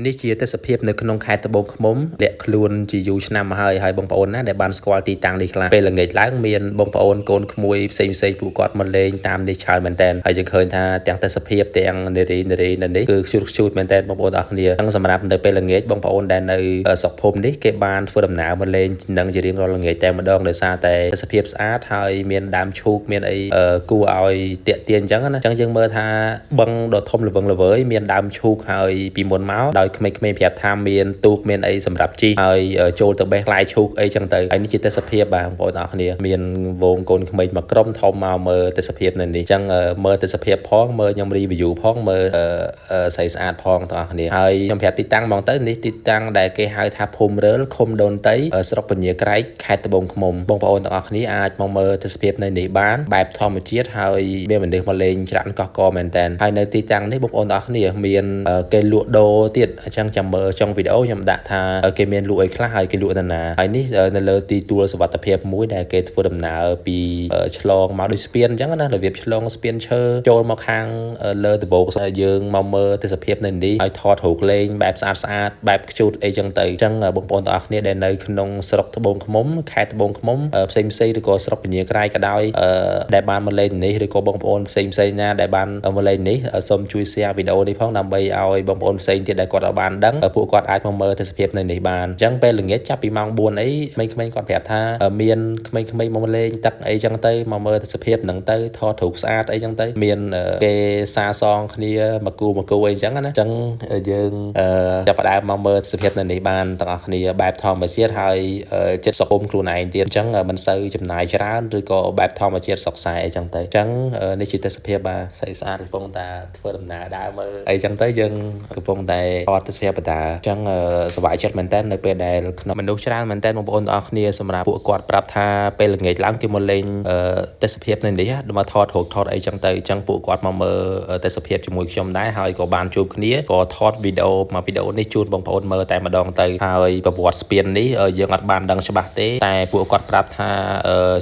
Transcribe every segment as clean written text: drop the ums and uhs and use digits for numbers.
នេះជាទេសភាពនៅក្នុងខេត្តត្បូងឃ្មុំលាក់ខ្លួនជាយូរឆ្នាំមកហើយបងប្អូនណាដែលបានស្គាល់ទីតាំងនេះខ្លះពេលល្ងាចឡើងមានបងប្អូនកូនក្មួយផ្សេងពួកគាត់មកលេងតាមនេះច្រើនមែនតើហើយយើងឃើញថាទាំងទេសភាពទាំងនារីនៅនេះគឺខ្ជូតមែនតើបងប្អូនអរគ្នាទាំងសម្រាប់នៅពេលល្ងាចបងប្អូនដែលនៅស្រុកភូមិនេះគេបានធ្វើដំណើរមកលេងនឹងជារៀងរាល់ល្ងាចតែម្ដងដោយសារតែទេសភាពស្អាតហើយមានដើមឈូកមានអីគួរឲ្យតាក់ទាញអញ្ចឹងណាអញ្ចឹងយើងមើលថាបឹងដ៏ធំល្វឹងល្វើយមានដើមឈូកហើយពីមុនមកដោយក្មេងៗប្រាប់ថាមានទូកមានអីសម្រាប់ជីហើយចូលទៅបេះផ្លែឈូកអីចឹងទៅហើយនេះជាទេសភាពបាទបងប្អូនអរគ្នាមានវងកូនក្មេងមកក្រុមធំមកមើលទេសភាពនៅនេះចឹងមើលទេសភាពផងមើលខ្ញុំ review ផងមើលស្អីស្អាតផងបងប្អូនអរគ្នាហើយខ្ញុំប្រាប់ទីតាំងហ្មងទៅនេះទីតាំងដែលគេហៅថាភូមិរើលឃុំដូនតីស្រុកពញាក្រែកខេត្តត្បូងឃ្មុំបងប្អូនទាំងអស់គ្នាអាចមកមើលទេសភាពនៅនេះបានបែបធម្មជាតិហើយមានមនុស្សមកលេងច្រើនកកកមែនតើហើយនៅទីតាំងនេះបងប្អូនទាំងអស់គ្នាមានគេលក់ដូរទៀតអញ្ចឹងចាំមើលចុងវីដេអូខ្ញុំដាក់ថាគេមានលក់អីខ្លះហើយគេលក់នៅណាហើយនេះនៅលើទីទួលសុវត្ថិភាពមួយដែលគេធ្វើដំណើរពីឆ្លងមកដោយស្ពានអញ្ចឹងណារបៀបឆ្លងស្ពានឈើចូលមកខាងលើដំបូកយើងមកមើលទេសភាពនៅនេះហើយថតរូបលេងបែបស្អាតបែបខ្ជូតអីចឹងទៅអញ្ចឹងបងប្អូនទាំងអស់គ្នាដែលនៅក្នុងស្រុកត្បូងឃ្មុំខេត្តត្បូងឃ្មុំផ្សេងឬក៏ស្រុកពញាក្រែកក៏ដោយដែលបានមកលេងនេះឬក៏បងប្អូនផ្សេងណាដែលបានមកលេងនេះសូមជួយ share វីដេអូនេះផងដើម្បីឲ្យបងប្អូនផ្សេងទៀតដែលគាត់អត់បានដឹងពួកគាត់អាចមកមើលទេសភាពនៅនេះបានអញ្ចឹងពេលល្ងាចចាប់ពីម៉ោង 4 អីក្មេងៗគាត់ប្រាប់ថាមានក្មេងៗមកលេងទឹកអីចឹងទៅមកមើលទេសភាពហ្នឹងទៅថតរូបស្អាតអីចឹងទៅមានគេសាសងគ្នាមកគូអីចឹងណាអញ្ចឹងយើងចាប់ផ្ដើមមកមើលទេសភាពនៅនេះបានទាំងអស់គ្នាបែបធម្មជាតិហើយចិត្តសុខុមខ្លួនឯងទៀតអញ្ចឹងមិនសូវចំណាយច្រើនឬក៏បែបធម្មជាតិសុខសាយអីចឹងទៅអញ្ចឹងនេះជាទេសភាពបាទស្អាតកំពុងតែធ្វើដំណើរដើរមើលអីចឹងទៅយើងកំពុងតែថតទេសភាពបតាអញ្ចឹងសប្បាយចិត្តមែនតើនៅពេលដែលក្នុងមនុស្សច្រើនមែនតើបងប្អូនទាំងអស់គ្នាសម្រាប់ពួកគាត់ប្រាប់ថាពេលល្ងាចឡើងគេមកលេងទេសភាពនៅនេះមកថតរូបថតអីចឹងទៅអញ្ចឹងពួកគាត់មកមើលទេសភាពជាមួយខ្ញុំដែរហើយក៏បានជួបគ្នាក៏ថតវីដេអូនេះជូនបងប្អូនមើលតែម្ដងទៅហើយប្រវត្តិស្ពាននេះយើងអត់បានដឹងច្បាស់ទេតែពួកគាត់ប្រាប់ថា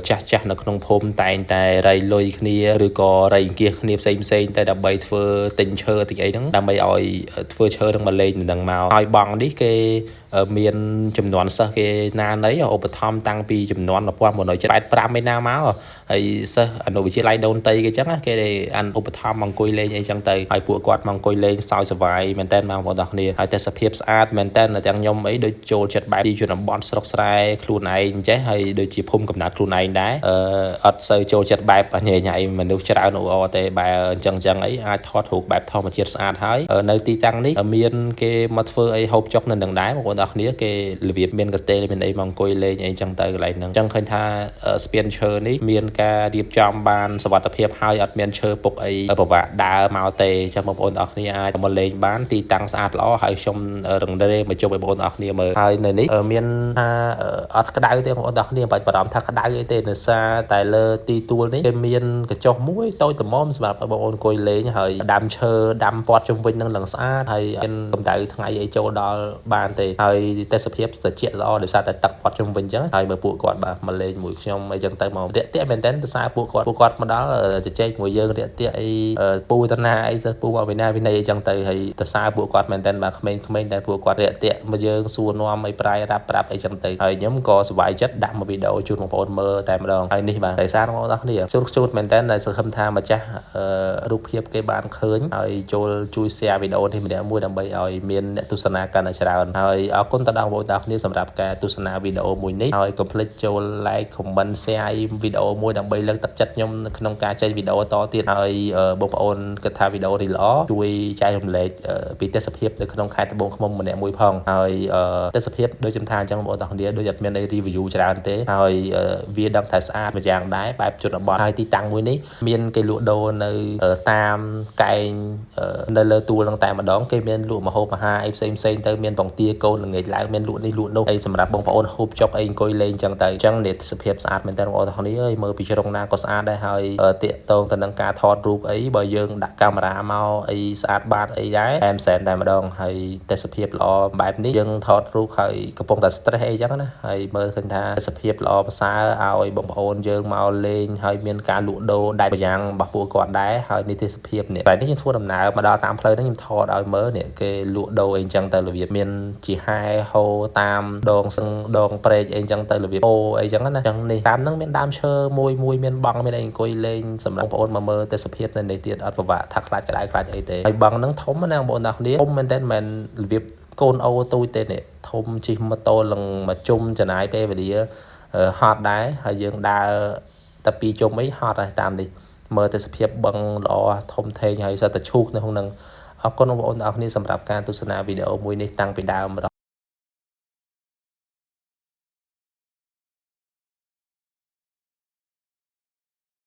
ចាស់នៅក្នុងភូមិតែងតែរៃលុយគ្នាឬក៏រៃអង្គាសគ្នាផ្សេងតែដើម្បីធ្វើទិញឈើទិញអីហ្នឹងដើម្បីឲ្យធ្វើឈើនឹងមកលេងមិនដឹងមកហើយបងនេះគេមានចំនួនសិស្សគេណាណីឧបត្ថម្ភតាំងពីចំនួន1975ឯណាមកហើយសិស្សអនុវិទ្យាល័យដូនតីគេអញ្ចឹងគេឧបត្ថម្ភមកអង្គុយលេងអីចឹងទៅហើយពួកគាត់មកអង្គុយលេងសើចសប្បាយមែនតើបងប្អូនទាំងគ្នាហើយទេសភាពស្អាតមែនតើទាំងខ្ញុំអីដូចចូលចិត្តបែបទីជនបទស្រុកស្រែខ្លួនឯងចេះហើយដូចជាភូមិកំណើតខ្លួនឯងដែរអត់សូវចូលចិត្តបែបញ៉ៃមនុស្សច្រើនទេបែបអញ្ចឹងអីអាចថតរូបបែបធម្មជាតិស្អាតហើយនៅទីតាំងនេះមានគេមកធ្វើអីហូបចុកនៅនឹងដែរបងប្អូនទាំងគ្នាគេរបៀបមានកន្ទេលមានអីមកអង្គុយលេងអីចឹងទៅកន្លែងហ្នឹងអញ្ចឹងឃើញថាស្ពានឈើនេះមានការរៀបចំបានសុវត្ថិភាពហើយអត់មានឈើពុកអីពិបាកដើរមកទេអញ្ចឹងបងប្អូនទាំងគ្នាអាចមកលេងបានទីតាំងស្អាតល្អហើយខ្ញុំរឹងរេមកជប់ឲ្យបងប្អូនទាំងគ្នាមើលហើយនៅនេះមានថាអត់ក្តៅទេបងប្អូនទាំងគ្នាបាច់បារម្ភថាក្តៅអីទេនៅសារតែលើទីទួលនេះគេមានកញ្ចុះមួយតូចល្មមសម្រាប់បងប្អូនអង្គុយលេងហើយដាំឈើដាំព័ទ្ធជុំវិញនឹងឡើងស្អាតហើយមានកម្ដៅថ្ងៃអីចូលដល់បានទេហើយទេសភាពត្រជាក់ល្អដោយសារតែទឹកព័ទ្ធជុំវិញអញ្ចឹងហើយមើលពួកគាត់បាទមកលេងមួយខ្ញុំអីចឹងទៅមករាក់ទាក់មែនតើដោយសារពួកគាត់មកដល់ជជែកមួយយើងរាក់ទាក់អីពូតាណាអីពូមកវិន័យអីចឹងទៅហើយដោយសារពួកគាត់មែនតើបាទក្មេងៗតែពួកគាត់រាក់ទាក់មកយើងសួរនាំអីប្រាយរ៉ាប់ប្រាប់អីចឹងទៅហើយខ្ញុំក៏សប្បាយចិត្តដាក់មកវីដេអូជូនបងប្អូនមើលតែម្ដងហើយនេះបាទដោយសារបងប្អូនទាំងគ្នាជួតមែនតើដែលសង្ឃឹមថាម្ចាស់រូបភាពគេបានឃើញហើយចូលជួយ share វីដេអូនេះម្នាក់មួយដើម្បីឲ្យមានអ្នកទស្សនាកាន់តែច្រើនហើយអរគុណទៅដល់បងប្អូនទាំងគ្នាសម្រាប់ការទស្សនាវីដេអូមួយនេះហើយកុំភ្លេចចូល like comment share វីដេអូមួយដើម្បីលើកទឹកចិត្តខ្ញុំក្នុងការចេញវីដេអូតទៀតហើយបងប្អូនគិតថាវីដេអូនេះល្អជួយចែករំលែកពីទេសភាពនៅក្នុងខេត្តត្បូងឃ្មុំម្នាក់មួយផងហើយទេសភាពដូចខ្ញុំថាអញ្ចឹងបងប្អូនទាំងគ្នាដូចអត់មានអី review ច្រើនទេហើយវាដឹងថាស្អាតមួយយ៉ាងដែរបែបជនបទហើយទីតាំងមួយនេះមានគេលក់ដូរនៅតាមកែងនៅលើទួលនឹងតែម្ដងគេមានលក់ម្ហូបអាហារអីផ្សេងទៅមានបង្គាកូន ល្ងាចឡើងមានលក់នេះលក់នោះអីសម្រាប់បងប្អូនហូបចុកអីអង្គុយលេងចឹងទៅអញ្ចឹងនេះទេសភាពស្អាតមែនតើបងប្អូនទាំងនេះអើយមើលពីជ្រុងណាក៏ស្អាតដែរហើយតាកតងទៅនឹងការថតរូបអីបើយើងដាក់កាមេរ៉ាមកអីស្អាតបាតអីដែរអែមសែនតែម្ដងហើយទេសភាពល្អបែបនេះយើងថតរូបហើយកំពុងតែ stress អីចឹងណាហើយមើលឃើញថាទេសភាពល្អប្រសើរឲ្យបងប្អូនយើងមកលេងហើយមានការលក់ដូរដាច់ប្រយ៉ាងរបស់ពួកគាត់ដែរហើយនេះទេសភាពនេះតែនេះខ្ញុំធ្វើដំណើរមកដល់តាមផ្លូវហ្នឹងខ្ញុំថតឲ្យមើលនេះគេលក់ដូរអីចឹងទៅរបៀបមានជាហែហូរតាមដងសឹងដងព្រែកអីចឹងទៅរបៀបអូអីចឹងណាចឹងនេះតាមហ្នឹងមានដើមឈើមួយមានបង់មានអីអង្គុយលេងសម្រាប់បងប្អូនមកមើលទេសភាពនៅនេះទៀតអត់ពិបាកថាខ្លាចក្តៅខ្លាចអីទេហើយបង់ហ្នឹងធំណាបងប្អូនទាំងគ្នាធំមែនតើមិនរបៀបកូនអូទូចទេនេះធំជិះម៉ូតូឡើងមកជុំចំណាយពេលវេលាហត់ដែរហើយយើងដើរតែពីរជុំអីហត់ហើយតាមនេះមើលទេសភាពបឹងល្អធំធេងហើយសិតតែឈូកនៅក្នុងហ្នឹងអរគុណបងប្អូនទាំងអស់គ្នាសម្រាប់ការទស្សនាវីដេអូមួយនេះតាំងពីដើម